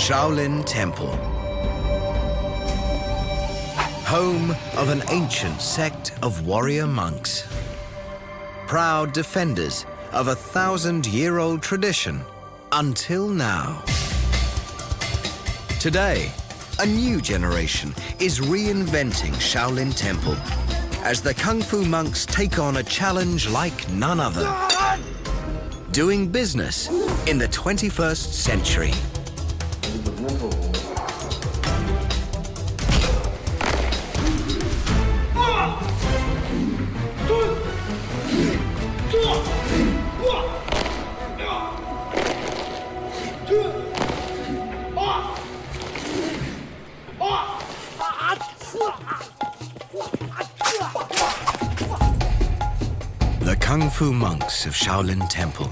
Shaolin Temple. Home of an ancient sect of warrior monks. Proud defenders of a 1,000-year-old tradition until now. Today, a new generation is reinventing Shaolin Temple as the Kung Fu monks take on a challenge like none other. Doing business in the 21st century. The Kung Fu monks of Shaolin Temple.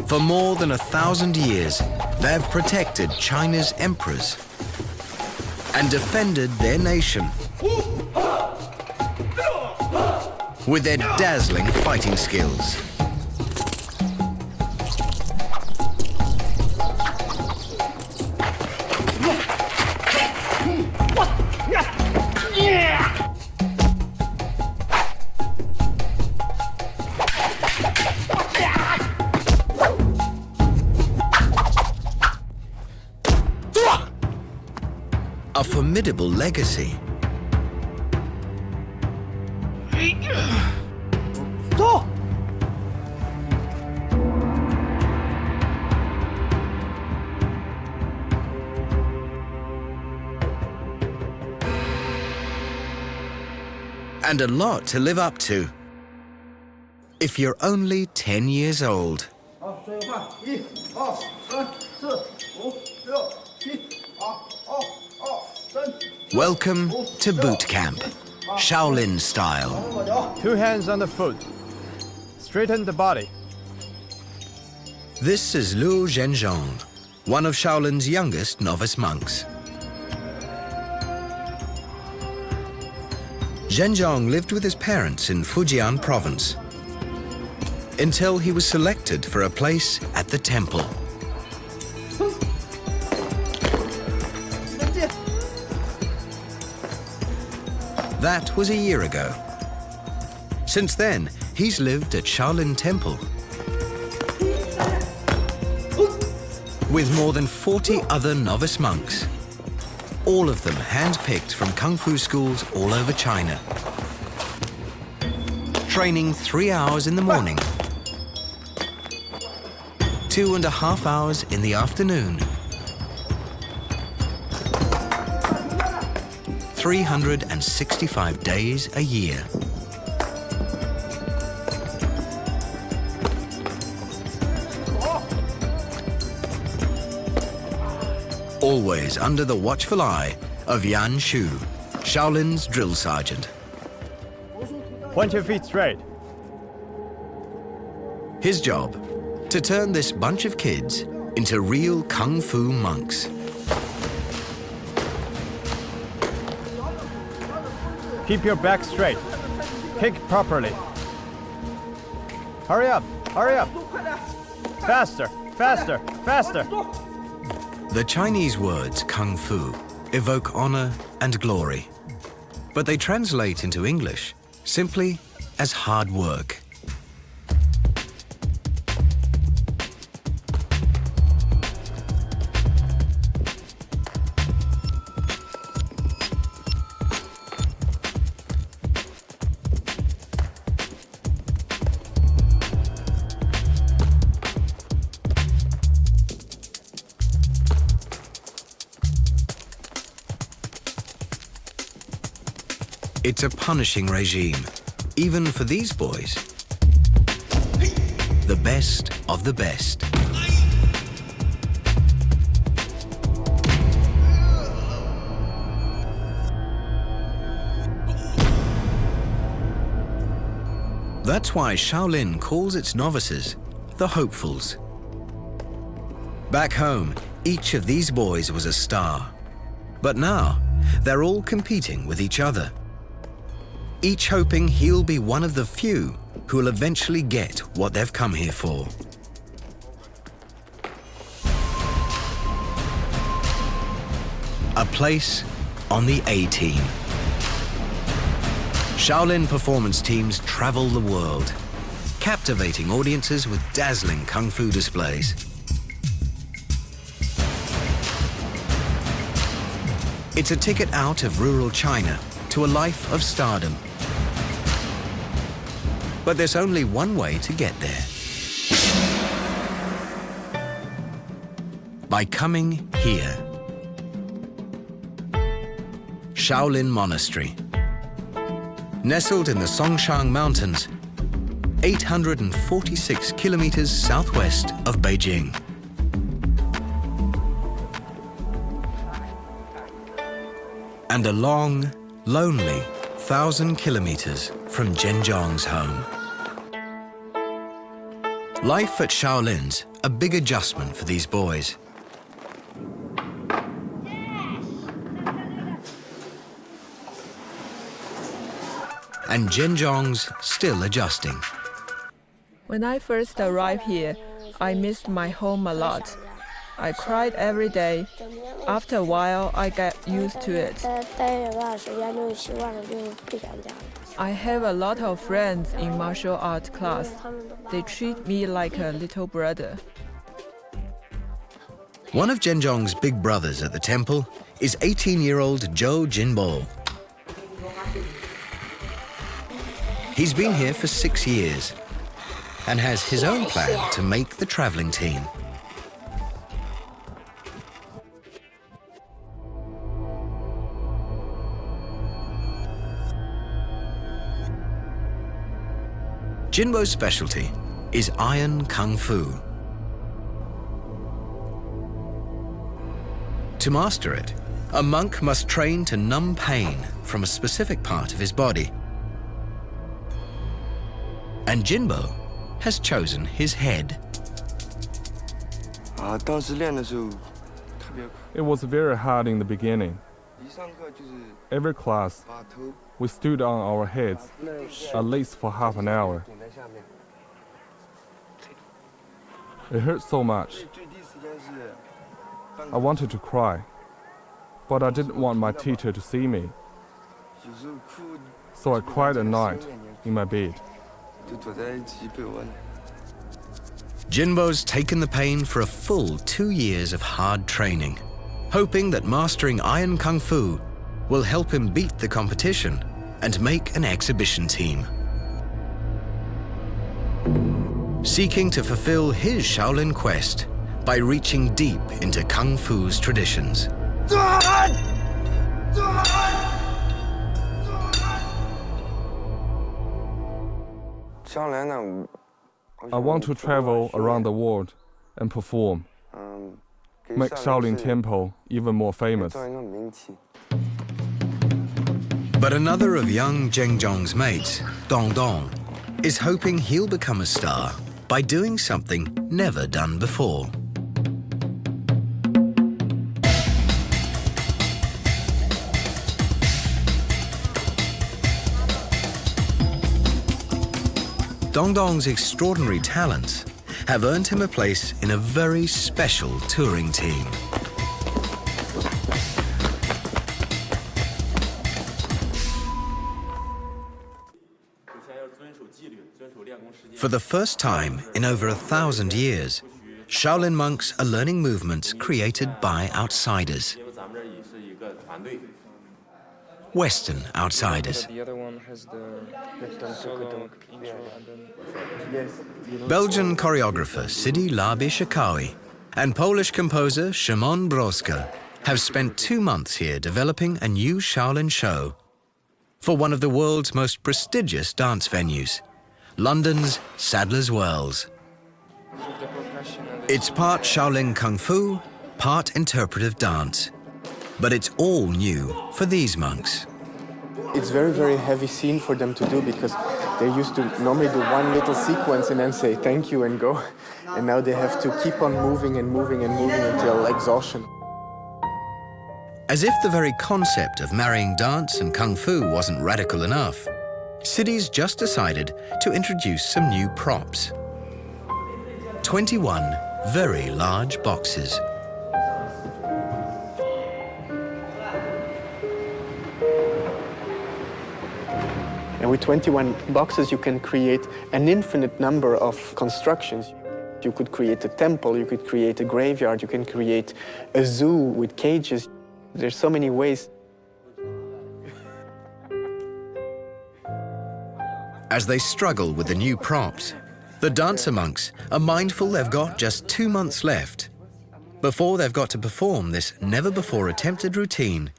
For more than 1,000 years, they've protected China's emperors and defended their nation with their dazzling fighting skills. A formidable legacy. And a lot to live up to if you're only 10 years old. Welcome to boot camp, Shaolin style. 2 hands on the foot. Straighten the body. This is Liu Zhenjiang, one of Shaolin's youngest novice monks. Zhenjiang lived with his parents in Fujian province until he was selected for a place at the temple. That was a year ago. Since then, he's lived at Shaolin Temple with more than 40 other novice monks, all of them hand-picked from Kung Fu schools all over China. Training 3 hours in the morning, 2.5 hours in the afternoon, 365 days a year. Always under the watchful eye of Yan Shu, Shaolin's drill sergeant. Point your feet straight. His job, to turn this bunch of kids into real Kung Fu monks. Keep your back straight. Kick properly. Hurry up, hurry up. Faster, faster, faster. The Chinese words Kung Fu evoke honor and glory, but they translate into English simply as hard work. It's a punishing regime, even for these boys. The best of the best. That's why Shaolin calls its novices the hopefuls. Back home, each of these boys was a star. But now, they're all competing with each other. each hoping he'll be one of the few who will eventually get what they've come here for. A place on the A-Team. Shaolin performance teams travel the world, captivating audiences with dazzling kung fu displays. It's a ticket out of rural China to a life of stardom. But there's only one way to get there. By coming here. Shaolin Monastery. Nestled in the Songshan Mountains, 846 kilometers southwest of Beijing. And a long, lonely 1,000 kilometers from Zhenjiang's home. Life at Shaolin's a big adjustment for these boys. And Zhenjiang's still adjusting. When I first arrived here, I missed my home a lot. I cried every day. After a while, I got used to it. I have a lot of friends in martial art class. They treat me like a little brother. One of Zhenjiang's big brothers at the temple is 18-year-old Zhou Jinbo. He's been here for 6 years and has his own plan to make the traveling team. Jinbo's specialty is Iron Kung Fu. To master it, a monk must train to numb pain from a specific part of his body. And Jinbo has chosen his head. It was very hard in the beginning. Every class, we stood on our heads at least for half an hour. It hurt so much. I wanted to cry, but I didn't want my teacher to see me. So I cried at night in my bed. Jinbo's taken the pain for a full 2 years of hard training, hoping that mastering Iron Kung Fu will help him beat the competition and make an exhibition team. Seeking to fulfill his Shaolin quest by reaching deep into Kung Fu's traditions. I want to travel around the world and perform, make Shaolin Temple even more famous. But another of young Zhenjiang's mates, Dong Dong, is hoping he'll become a star by doing something never done before. Dong Dong's extraordinary talents have earned him a place in a very special touring team. For the first time in over 1,000 years, Shaolin monks are learning movements created by outsiders. Western outsiders. The other one has the solo intro and then... Belgian choreographer Sidi Labi-Shakawi and Polish composer Szymon Broska have spent 2 months here developing a new Shaolin show for one of the world's most prestigious dance venues, London's Sadler's Wells. It's part Shaolin Kung Fu, part interpretive dance. But it's all new for these monks. It's very, very heavy scene for them to do because they're used to normally do one little sequence and then say thank you and go. And now they have to keep on moving and moving and moving until exhaustion. As if the very concept of marrying dance and kung fu wasn't radical enough, cities just decided to introduce some new props. 21 very large boxes. And with 21 boxes, you can create an infinite number of constructions. You could create a temple, you could create a graveyard, you can create a zoo with cages. There's so many ways. As they struggle with the new props, the dancer monks are mindful they've got just 2 months left before they've got to perform this never-before-attempted routine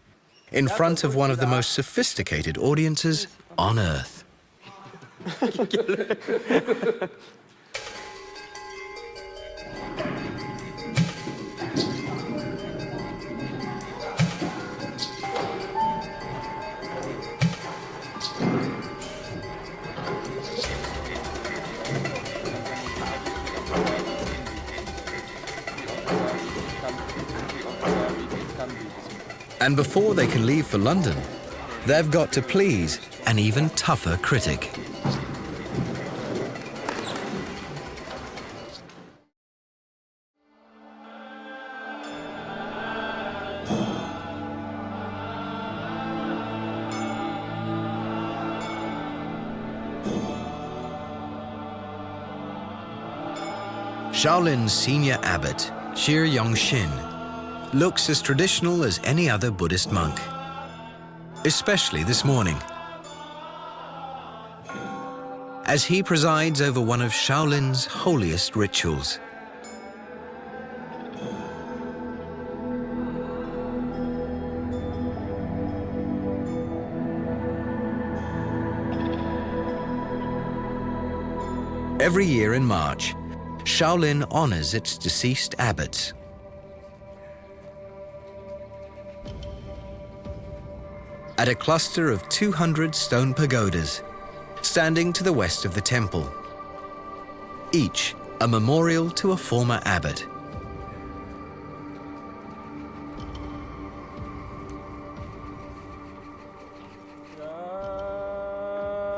in front of one of the most sophisticated audiences on Earth. And before they can leave for London, they've got to please an even tougher critic. Shaolin's senior abbot, Shir Yongshin, looks as traditional as any other Buddhist monk, especially this morning, as he presides over one of Shaolin's holiest rituals. Every year in March, Shaolin honors its deceased abbots. At a cluster of 200 stone pagodas, standing to the west of the temple, each a memorial to a former abbot.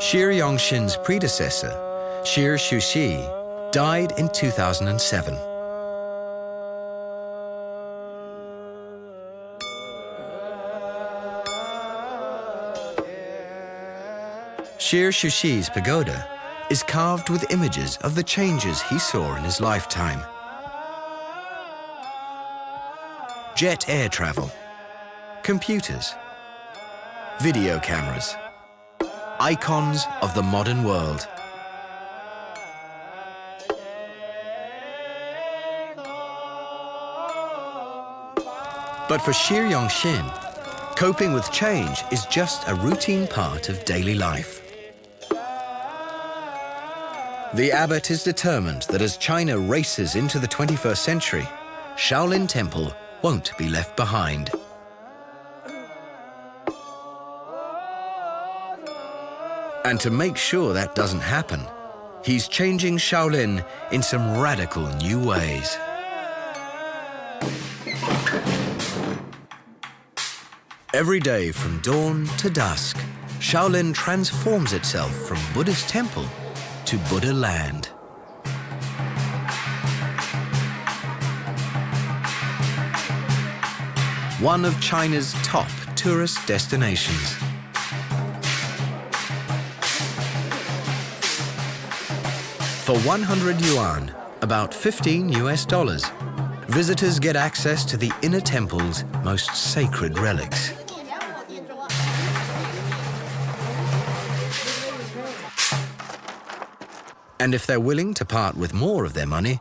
Shir Yongshin's predecessor, Shir Shushi, died in 2007. Shir Shushi's pagoda is carved with images of the changes he saw in his lifetime. Jet air travel, computers, video cameras, icons of the modern world. But for Shir Yongshin, coping with change is just a routine part of daily life. The abbot is determined that as China races into the 21st century, Shaolin Temple won't be left behind. And to make sure that doesn't happen, he's changing Shaolin in some radical new ways. Every day from dawn to dusk, Shaolin transforms itself from Buddhist temple to Buddha land. One of China's top tourist destinations. For 100 yuan, about $15 US, visitors get access to the inner temple's most sacred relics. And if they're willing to part with more of their money,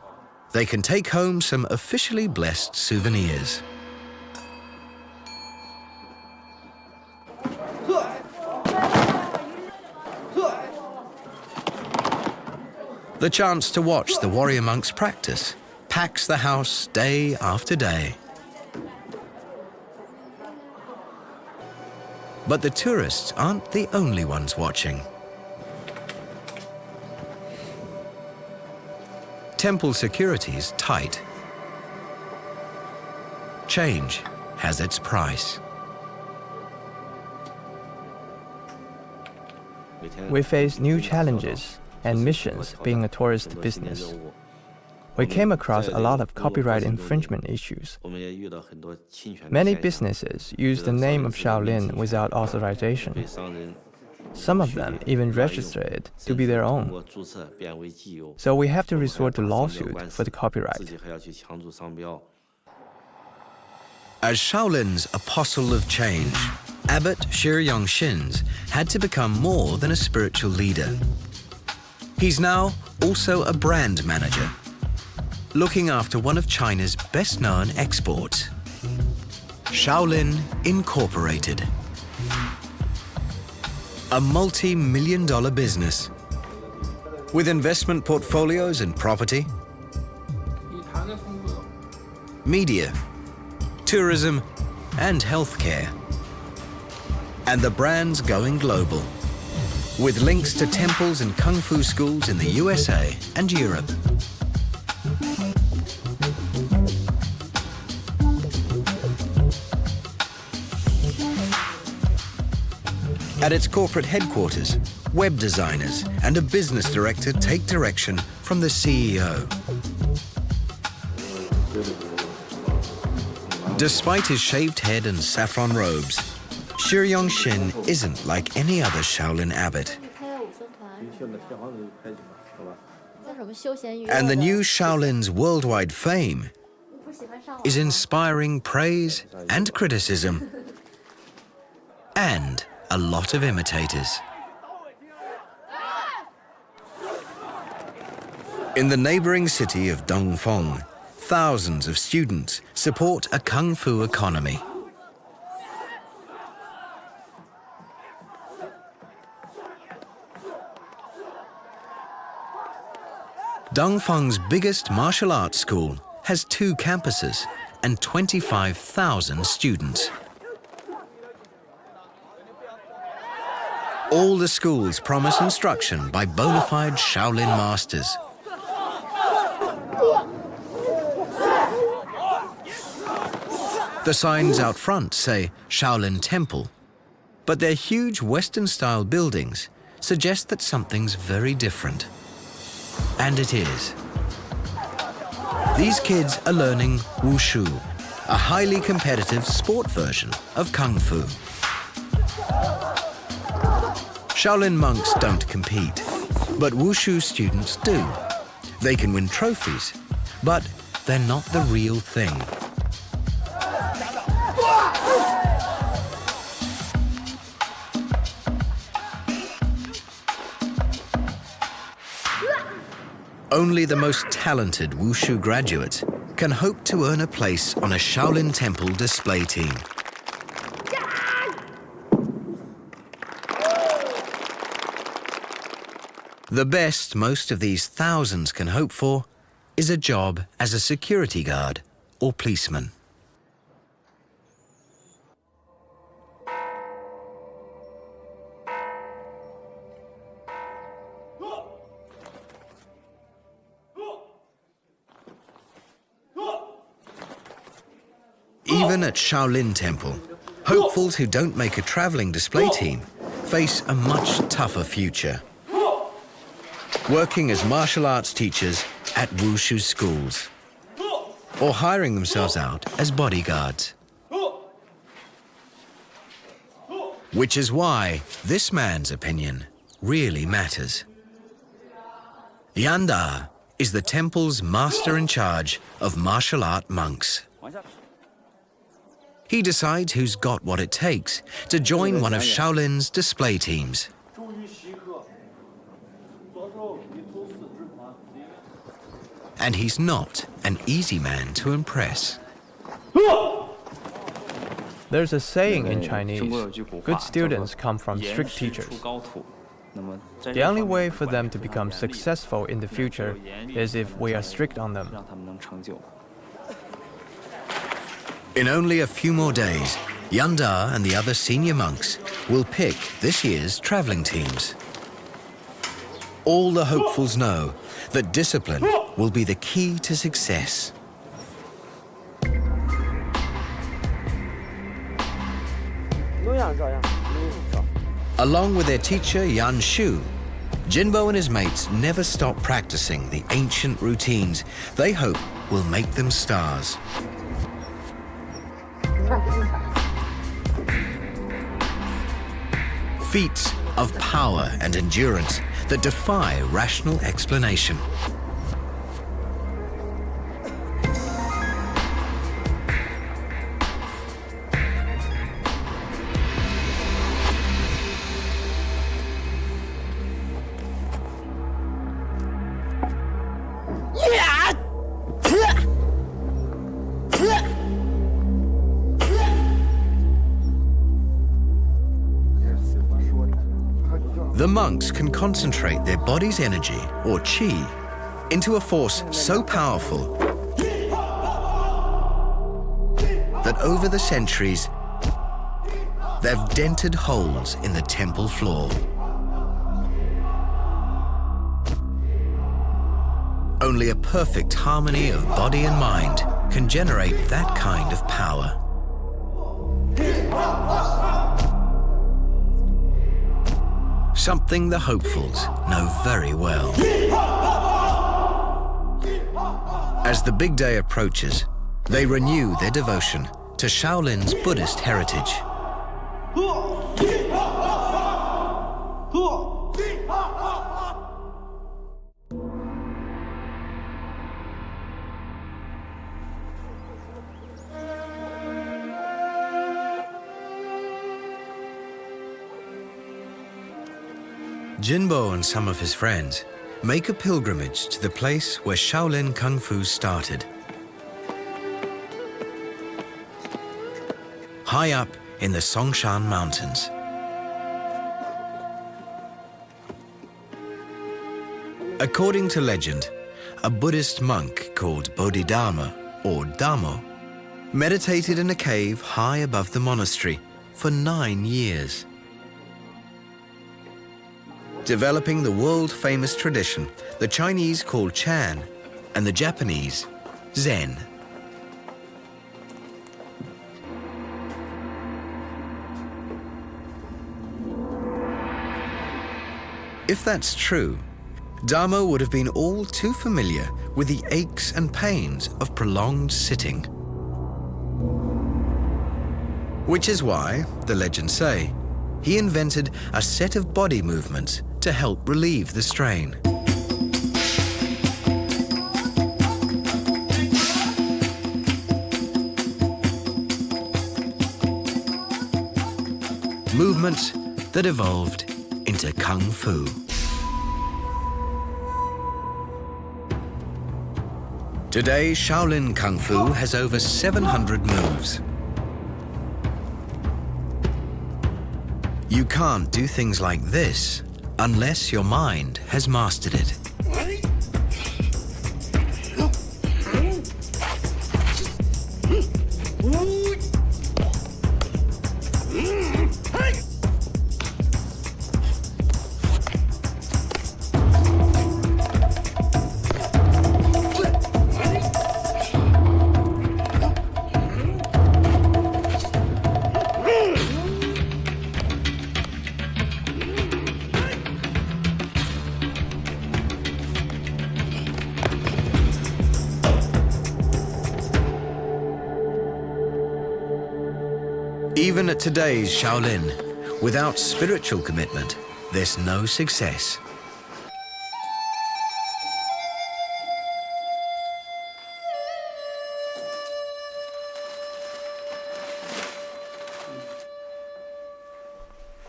they can take home some officially blessed souvenirs. The chance to watch the warrior monks practice packs the house day after day. But the tourists aren't the only ones watching. Temple security's tight. Change has its price. we face new challenges and missions being a tourist business. We came across a lot of copyright infringement issues. Many businesses use the name of Shaolin without authorization. Some of them even register it to be their own. So we have to resort to lawsuit for the copyright. As Shaolin's apostle of change, Abbot Shiriyong Shins had to become more than a spiritual leader. He's now also a brand manager, looking after one of China's best-known exports, Shaolin Incorporated. A multi-million-dollar business with investment portfolios in property, media, tourism, and healthcare. And the brand's going global, with links to temples and kung fu schools in the USA and Europe. At its corporate headquarters, web designers and a business director take direction from the CEO. Despite his shaved head and saffron robes, Shiriyong Shin isn't like any other Shaolin abbot. And the new Shaolin's worldwide fame is inspiring praise and criticism, and a lot of imitators. In the neighboring city of Dongfeng, thousands of students support a kung fu economy. Dongfeng's biggest martial arts school has 2 campuses and 25,000 students. All the schools promise instruction by bona fide Shaolin masters. The signs out front say Shaolin Temple, but their huge Western-style buildings suggest that something's very different. And it is. These kids are learning Wushu, a highly competitive sport version of Kung Fu. Shaolin monks don't compete, but Wushu students do. They can win trophies, but they're not the real thing. Only the most talented Wushu graduates can hope to earn a place on a Shaolin Temple display team. The best most of these thousands can hope for is a job as a security guard or policeman. Even at Shaolin Temple, hopefuls who don't make a traveling display team face a much tougher future. Working as martial arts teachers at Wushu schools, or hiring themselves out as bodyguards. Which is why this man's opinion really matters. Yanda is the temple's master in charge of martial art monks. He decides who's got what it takes to join one of Shaolin's display teams. And he's not an easy man to impress. There's a saying in Chinese, good students come from strict teachers. The only way for them to become successful in the future is if we are strict on them. In only a few more days, Yanda and the other senior monks will pick this year's traveling teams. All the hopefuls know that discipline will be the key to success. Along with their teacher Yan Shu, Jinbo and his mates never stop practicing the ancient routines they hope will make them stars. Feats of power and endurance that defy rational explanation. The monks can concentrate their body's energy, or qi, into a force so powerful that over the centuries, they've dented holes in the temple floor. Only a perfect harmony of body and mind can generate that kind of power. Something the hopefuls know very well. As the big day approaches, they renew their devotion to Shaolin's Buddhist heritage. Jinbo and some of his friends make a pilgrimage to the place where Shaolin Kung Fu started. High up in the Songshan Mountains. According to legend, a Buddhist monk called Bodhidharma, or Damo, meditated in a cave high above the monastery for 9 years. Developing the world-famous tradition the Chinese call Chan and the Japanese Zen. If that's true, Dharma would have been all too familiar with the aches and pains of prolonged sitting. Which is why, the legends say, he invented a set of body movements to help relieve the strain. Movements that evolved into Kung Fu. Today, Shaolin Kung Fu has over 700 moves. You can't do things like this unless your mind has mastered it. Even at today's Shaolin, without spiritual commitment, there's no success.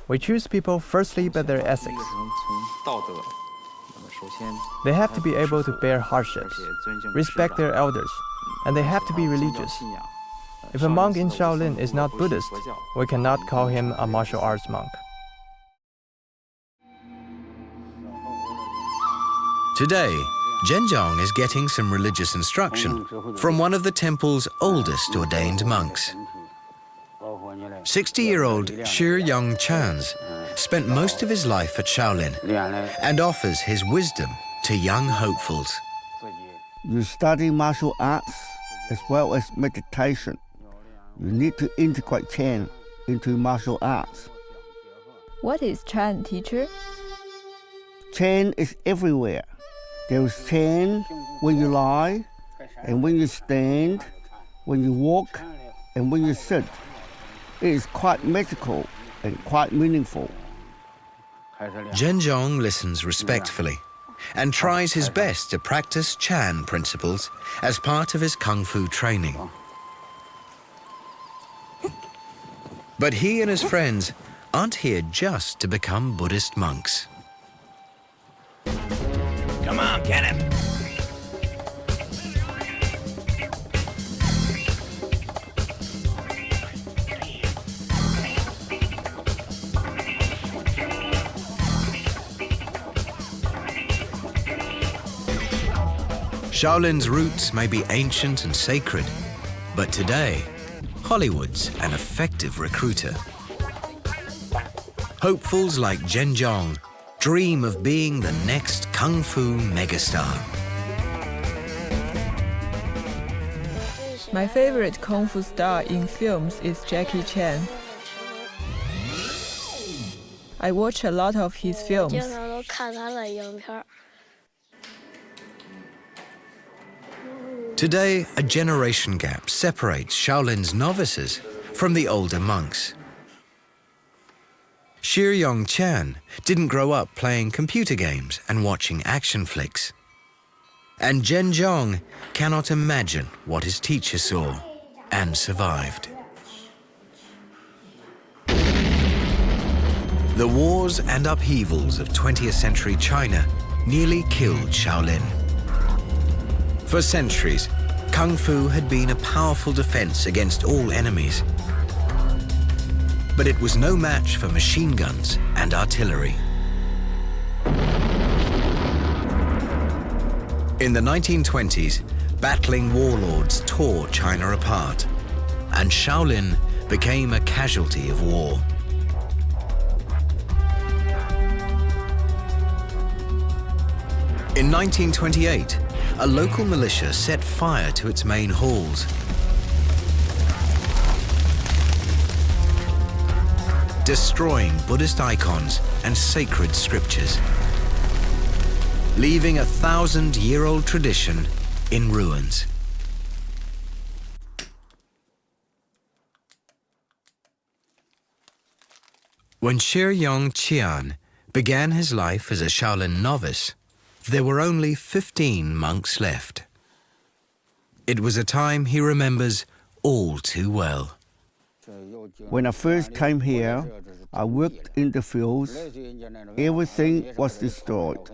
We choose people firstly by their ethics. They have to be able to bear hardships, respect their elders, and they have to be religious. If a monk in Shaolin is not Buddhist, we cannot call him a martial arts monk. Today, Zhenjiang is getting some religious instruction from one of the temple's oldest ordained monks. 60-year-old Shi Young Chans spent most of his life at Shaolin and offers his wisdom to young hopefuls. You study martial arts as well as meditation. You need to integrate Chan into martial arts. What is Chan, teacher? Chain is everywhere. There is chain when you lie, and when you stand, when you walk, and when you sit. It is quite magical and quite meaningful. Zhenjiang listens respectfully and tries his best to practice Chan principles as part of his Kung Fu training. But he and his friends aren't here just to become Buddhist monks. Come on, get him! Shaolin's roots may be ancient and sacred, but today, Hollywood's an effective recruiter. Hopefuls like Zhenjiang dream of being the next Kung Fu megastar. My favorite Kung Fu star in films is Jackie Chan. I watch a lot of his films. Today, a generation gap separates Shaolin's novices from the older monks. Shiyong Chan didn't grow up playing computer games and watching action flicks. And Zhenjiang cannot imagine what his teacher saw and survived. The wars and upheavals of 20th century China nearly killed Shaolin. For centuries, Kung Fu had been a powerful defense against all enemies. But it was no match for machine guns and artillery. In the 1920s, battling warlords tore China apart, and Shaolin became a casualty of war. In 1928, a local militia set fire to its main halls. Destroying Buddhist icons and sacred scriptures, leaving a 1,000-year-old tradition in ruins. When Shiyong Qian began his life as a Shaolin novice, there were only 15 monks left. It was a time he remembers all too well. When I first came here, I worked in the fields. Everything was destroyed.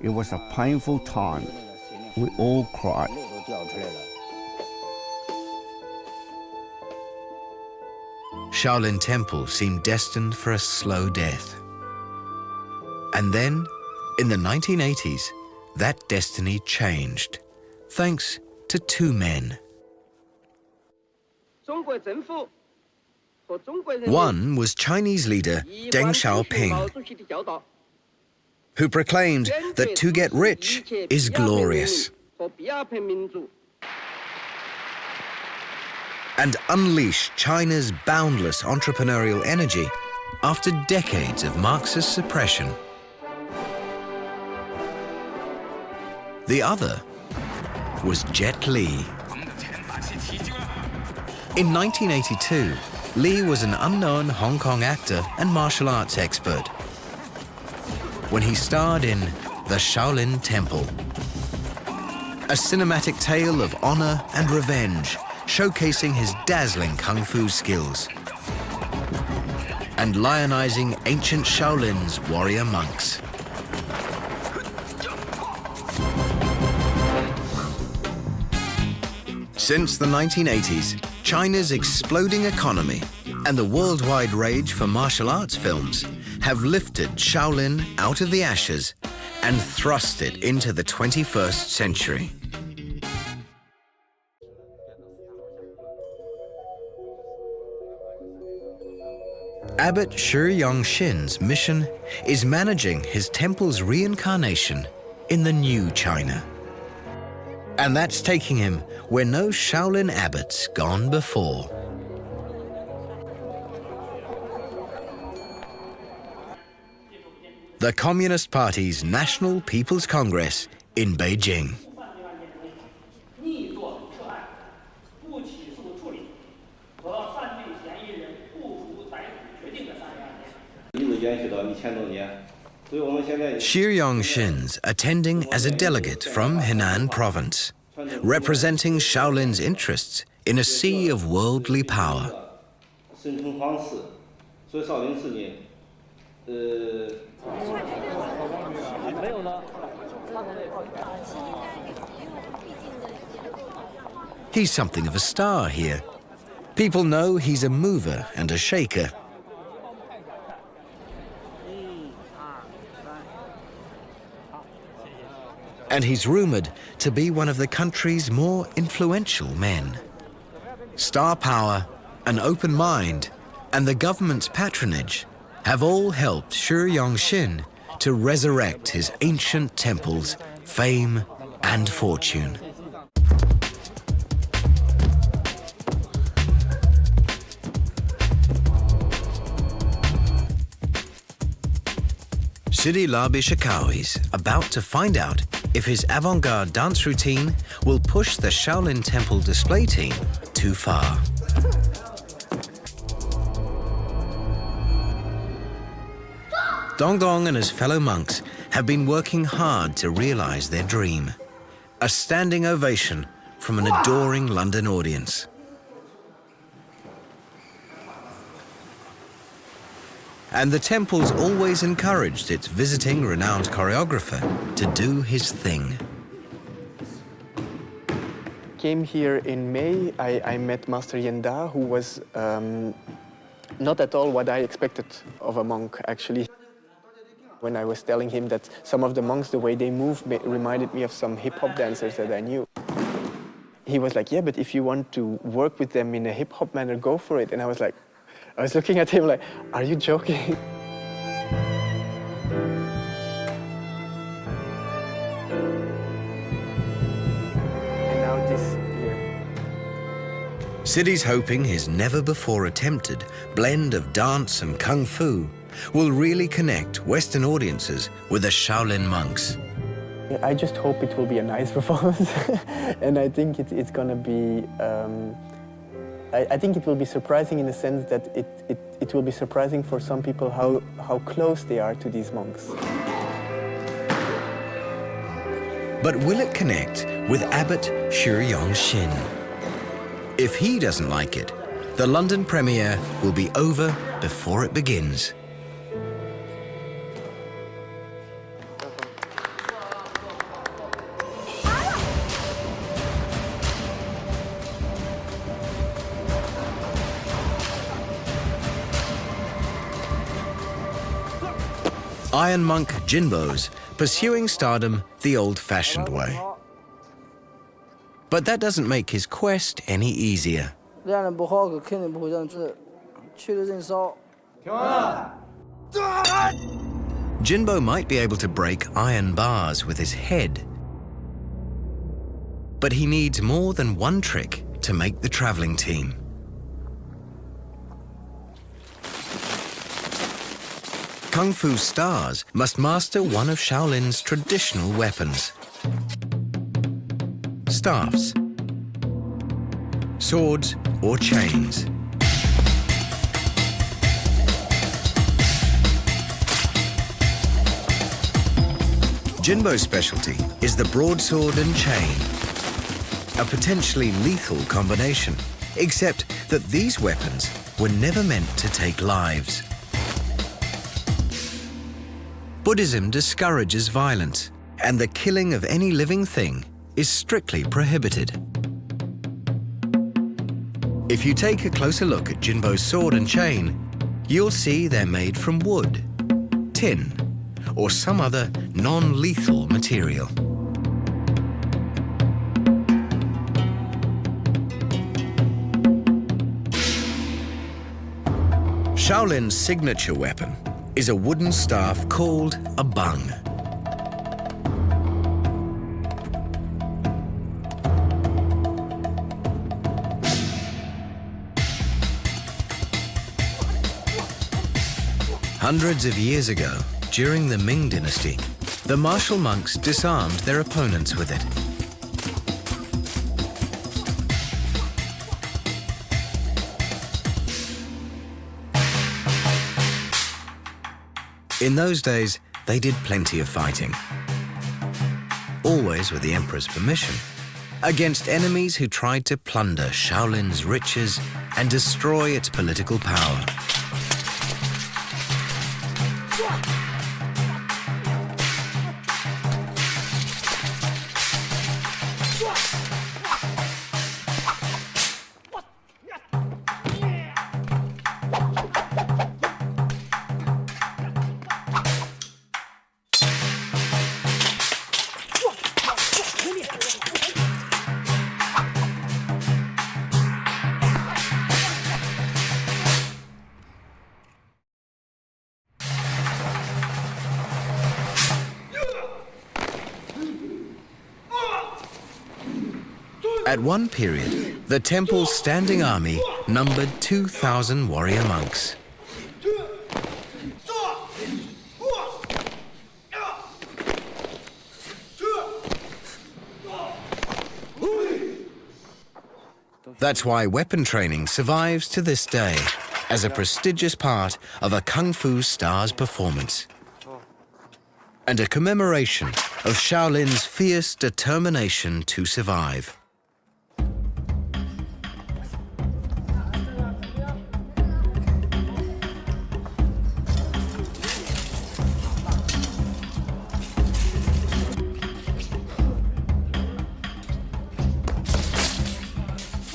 It was a painful time. We all cried. Shaolin Temple seemed destined for a slow death. And then, in the 1980s, that destiny changed, thanks to two men. One was Chinese leader Deng Xiaoping, who proclaimed that to get rich is glorious, and unleashed China's boundless entrepreneurial energy after decades of Marxist suppression. The other was Jet Li. In 1982, Li was an unknown Hong Kong actor and martial arts expert when he starred in The Shaolin Temple, a cinematic tale of honor and revenge, showcasing his dazzling kung fu skills and lionizing ancient Shaolin's warrior monks. Since the 1980s, China's exploding economy and the worldwide rage for martial arts films have lifted Shaolin out of the ashes and thrust it into the 21st century. Abbot Shiyong Xin's mission is managing his temple's reincarnation in the new China. And that's taking him where no Shaolin abbot's gone before. the Communist Party's National People's Congress in Beijing. Xu Yongxin's attending as a delegate from Henan province, representing Shaolin's interests in a sea of worldly power. He's something of a star here. People know he's a mover and a shaker. And he's rumored to be one of the country's more influential men. Star power, an open mind, and the government's patronage have all helped Xu Yongxin to resurrect his ancient temple's fame and fortune. Sidi Labi Shakao is about to find out if his avant-garde dance routine will push the Shaolin Temple display team too far. Dong Dong and his fellow monks have been working hard to realize their dream. A standing ovation from an adoring London audience. And the temple's always encouraged its visiting renowned choreographer to do his thing. Came here in May, I met Master Yenda, who was not at all what I expected of a monk, actually. When I was telling him that some of the monks, the way they move, reminded me of some hip-hop dancers that I knew. He was like, yeah, but if you want to work with them in a hip-hop manner, go for it. And I was looking at him like, are you joking? And now this here. Sidi's hoping his never-before-attempted blend of dance and kung fu will really connect Western audiences with the Shaolin monks. I just hope it will be a nice performance. And I think it's going to be... I think it will be surprising in the sense that it will be surprising for some people how close they are to these monks. But will it connect with Abbot Xu Yongxin? If he doesn't like it, the London premiere will be over before it begins. Iron monk Jinbo's pursuing stardom the old-fashioned way. But that doesn't make his quest any easier. Jinbo might be able to break iron bars with his head, but he needs more than one trick to make the traveling team. Kung Fu stars must master one of Shaolin's traditional weapons. Staffs, swords or chains. Jinbo's specialty is the broadsword and chain, a potentially lethal combination, except that these weapons were never meant to take lives. Buddhism discourages violence, and the killing of any living thing is strictly prohibited. If you take a closer look at Jinbo's sword and chain, you'll see they're made from wood, tin, or some other non-lethal material. Shaolin's signature weapon is a wooden staff called a bung. Hundreds of years ago, during the Ming Dynasty, the martial monks disarmed their opponents with it. In those days, they did plenty of fighting, always with the emperor's permission, against enemies who tried to plunder Shaolin's riches and destroy its political power. At one period, the temple's standing army numbered 2,000 warrior monks. That's why weapon training survives to this day as a prestigious part of a Kung Fu star's performance, and a commemoration of Shaolin's fierce determination to survive.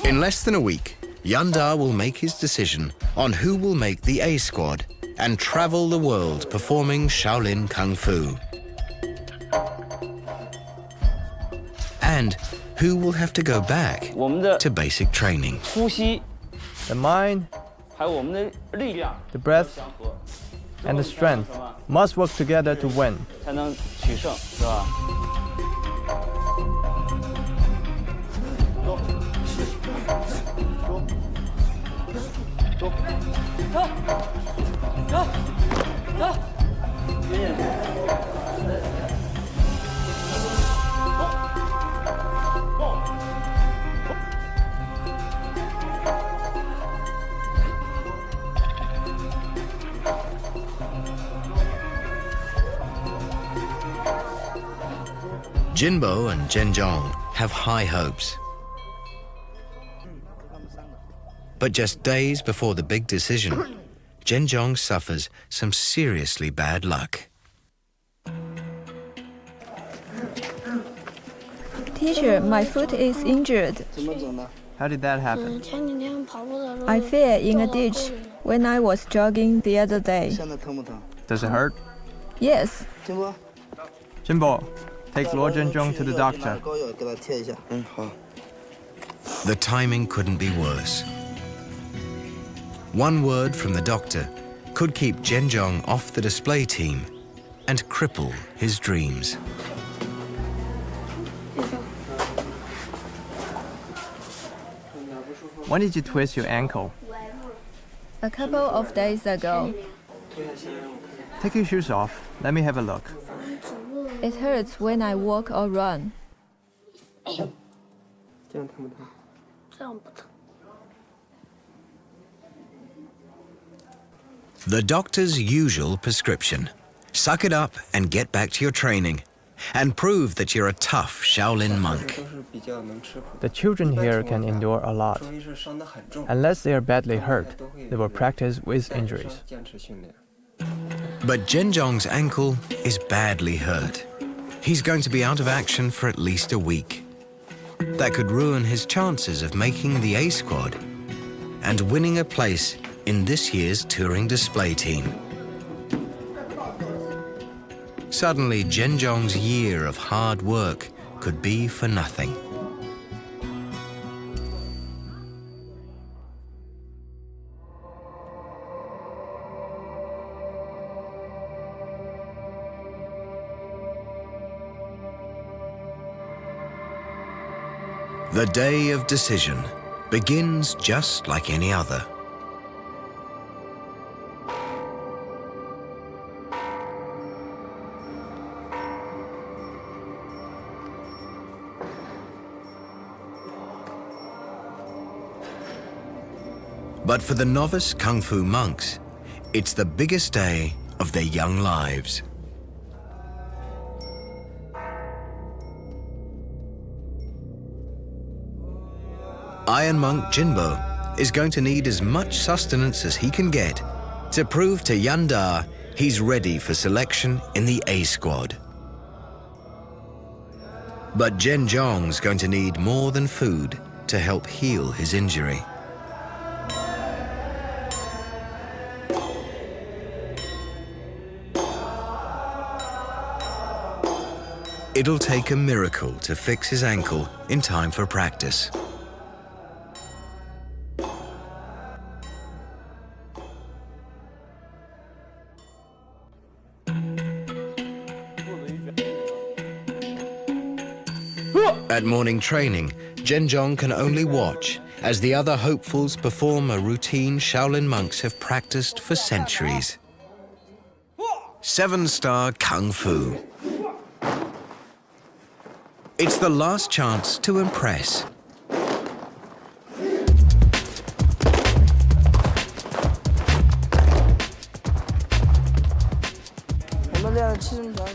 In less than a week, Yanda will make his decision on who will make the A squad and travel the world performing Shaolin Kung Fu. And who will have to go back to basic training. The mind, the breath, and the strength must work together to win. Jinbo and Zhenjiang have high hopes. But just days before the big decision, Zhenjiang suffers some seriously bad luck. Teacher, my foot is injured. How did that happen? I fell in a ditch when I was jogging the other day. Does it hurt? Yes. Jinbo, take Luo Zhenjiang to the doctor. The timing couldn't be worse. One word from the doctor could keep Zhenjiang off the display team and cripple his dreams. When did you twist your ankle? A couple of days ago. Take your shoes off. Let me have a look. It hurts when I walk or run. The doctor's usual prescription: suck it up and get back to your training, and prove that you're a tough Shaolin monk. The children here can endure a lot. Unless they are badly hurt, they will practice with injuries. But Zhenjiang's ankle is badly hurt. He's going to be out of action for at least a week. That could ruin his chances of making the A squad and winning a place in this year's touring display team. Suddenly, Zhenjiang's year of hard work could be for nothing. The day of decision begins just like any other. But for the novice Kung Fu monks, it's the biggest day of their young lives. Iron Monk Jinbo is going to need as much sustenance as he can get to prove to Yanda he's ready for selection in the A squad. But Zhen Zhong's going to need more than food to help heal his injury. It'll take a miracle to fix his ankle in time for practice. At morning training, Zhen Zhong can only watch as the other hopefuls perform a routine Shaolin monks have practiced for centuries. 7-star Kung Fu. It's the last chance to impress.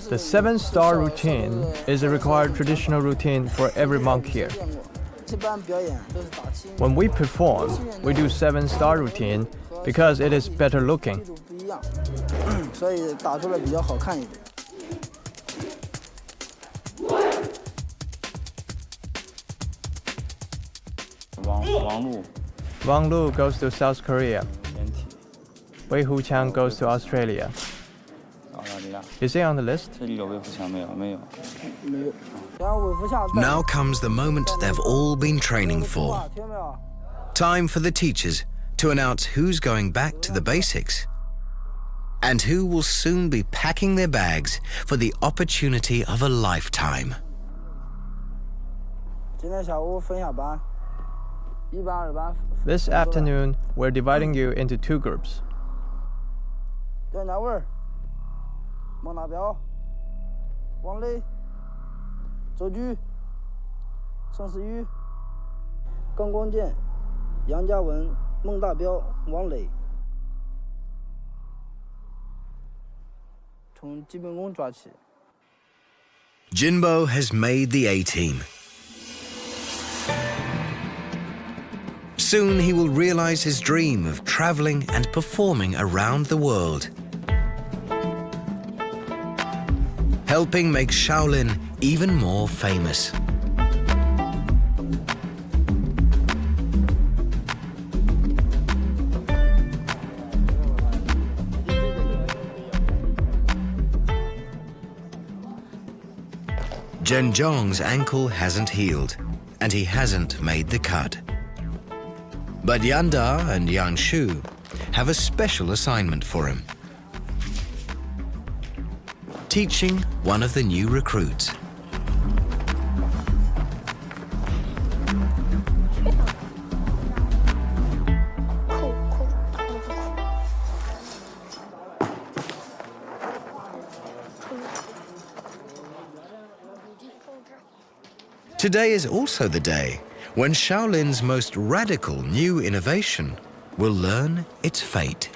The 7-star routine is a required traditional routine for every monk here. When we perform, we do 7-star routine because it is better looking. Wang Lu goes to South Korea. Wei Huqiang goes to Australia. Is he on the list? Now comes the moment they've all been training for. Time for the teachers to announce who's going back to the basics and who will soon be packing their bags for the opportunity of a lifetime. This afternoon, we're dividing you into 2 groups. Jinbo has made the A-team. Soon he will realize his dream of traveling and performing around the world, helping make Shaolin even more famous. Zhen Zhong's ankle hasn't healed, and he hasn't made the cut. But Yanda and Yang Shu have a special assignment for him. Teaching one of the new recruits. Today is also the day when Shaolin's most radical new innovation will learn its fate.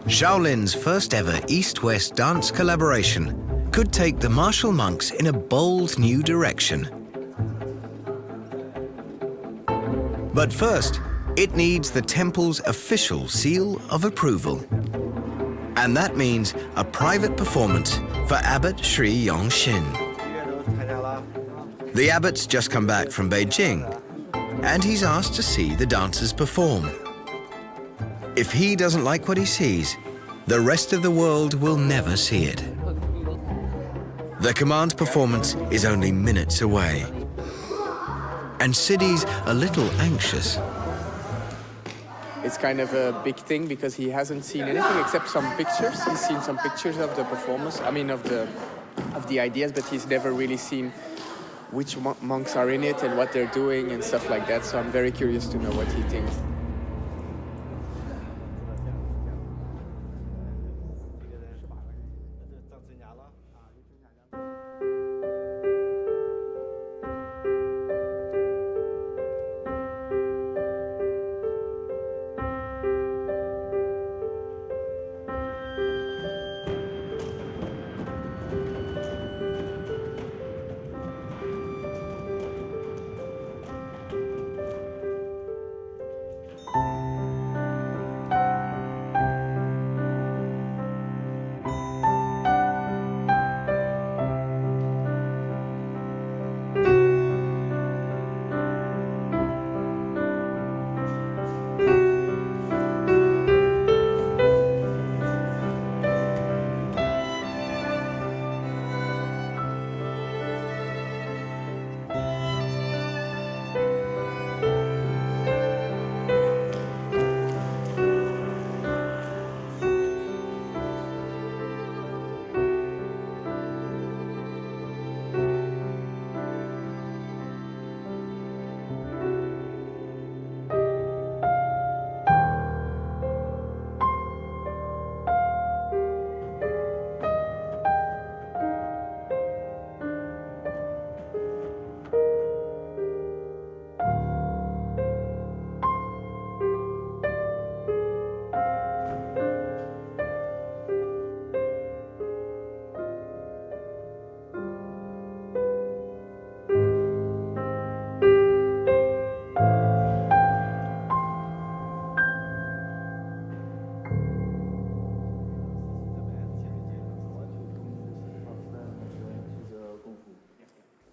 Shaolin's first ever East-West dance collaboration could take the martial monks in a bold new direction. But first, it needs the temple's official seal of approval. And that means a private performance for Abbot Sri Yongxin. The abbot's just come back from Beijing, and he's asked to see the dancers perform. If he doesn't like what he sees, the rest of the world will never see it. The command performance is only minutes away, and Siddhi's a little anxious. It's kind of a big thing because he hasn't seen anything except some pictures. He's seen some pictures of the performance, of the ideas, but he's never really seen which monks are in it and what they're doing and stuff like that. So I'm very curious to know what he thinks.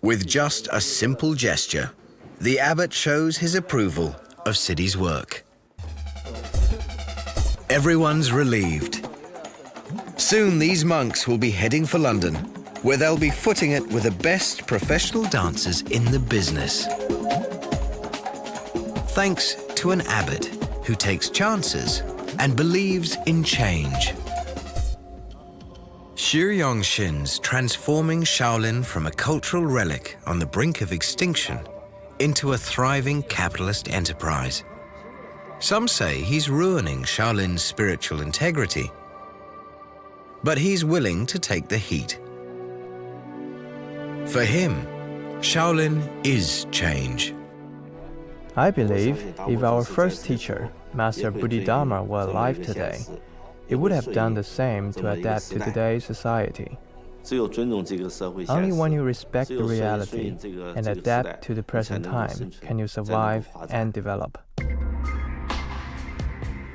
With just a simple gesture, the abbot shows his approval of Siddi's work. Everyone's relieved. Soon these monks will be heading for London, where they'll be footing it with the best professional dancers in the business. Thanks to an abbot who takes chances and believes in change. Xu Yongxin's transforming Shaolin from a cultural relic on the brink of extinction into a thriving capitalist enterprise. Some say he's ruining Shaolin's spiritual integrity, but he's willing to take the heat. For him, Shaolin is change. I believe if our first teacher, Master Bodhidharma, were alive today, he would have done the same to adapt to today's society. Only when you respect the reality and adapt to the present time can you survive and develop.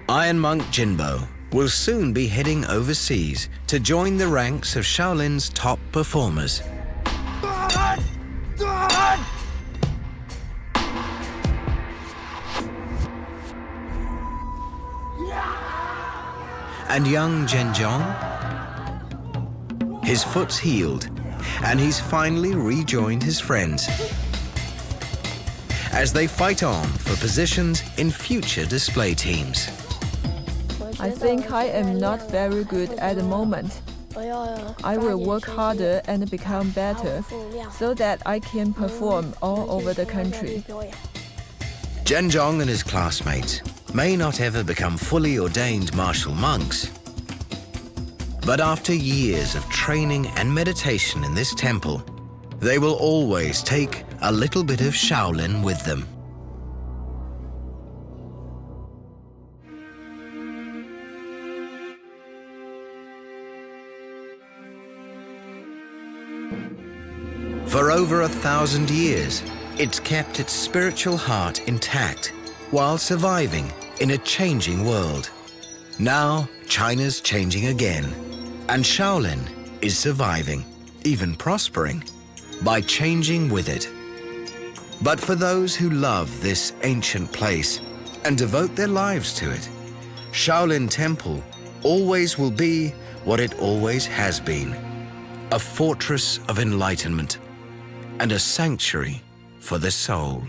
Iron Monk Jinbo will soon be heading overseas to join the ranks of Shaolin's top performers. And young Zhenjiang? His foot's healed, and he's finally rejoined his friends as they fight on for positions in future display teams. I think I am not very good at the moment. I will work harder and become better so that I can perform all over the country. Zhenjiang and his classmates may not ever become fully ordained martial monks, but after years of training and meditation in this temple, they will always take a little bit of Shaolin with them. For over 1,000 years, it's kept its spiritual heart intact while surviving in a changing world. Now, China's changing again, and Shaolin is surviving, even prospering, by changing with it. But for those who love this ancient place and devote their lives to it, Shaolin Temple always will be what it always has been, a fortress of enlightenment and a sanctuary for the soul.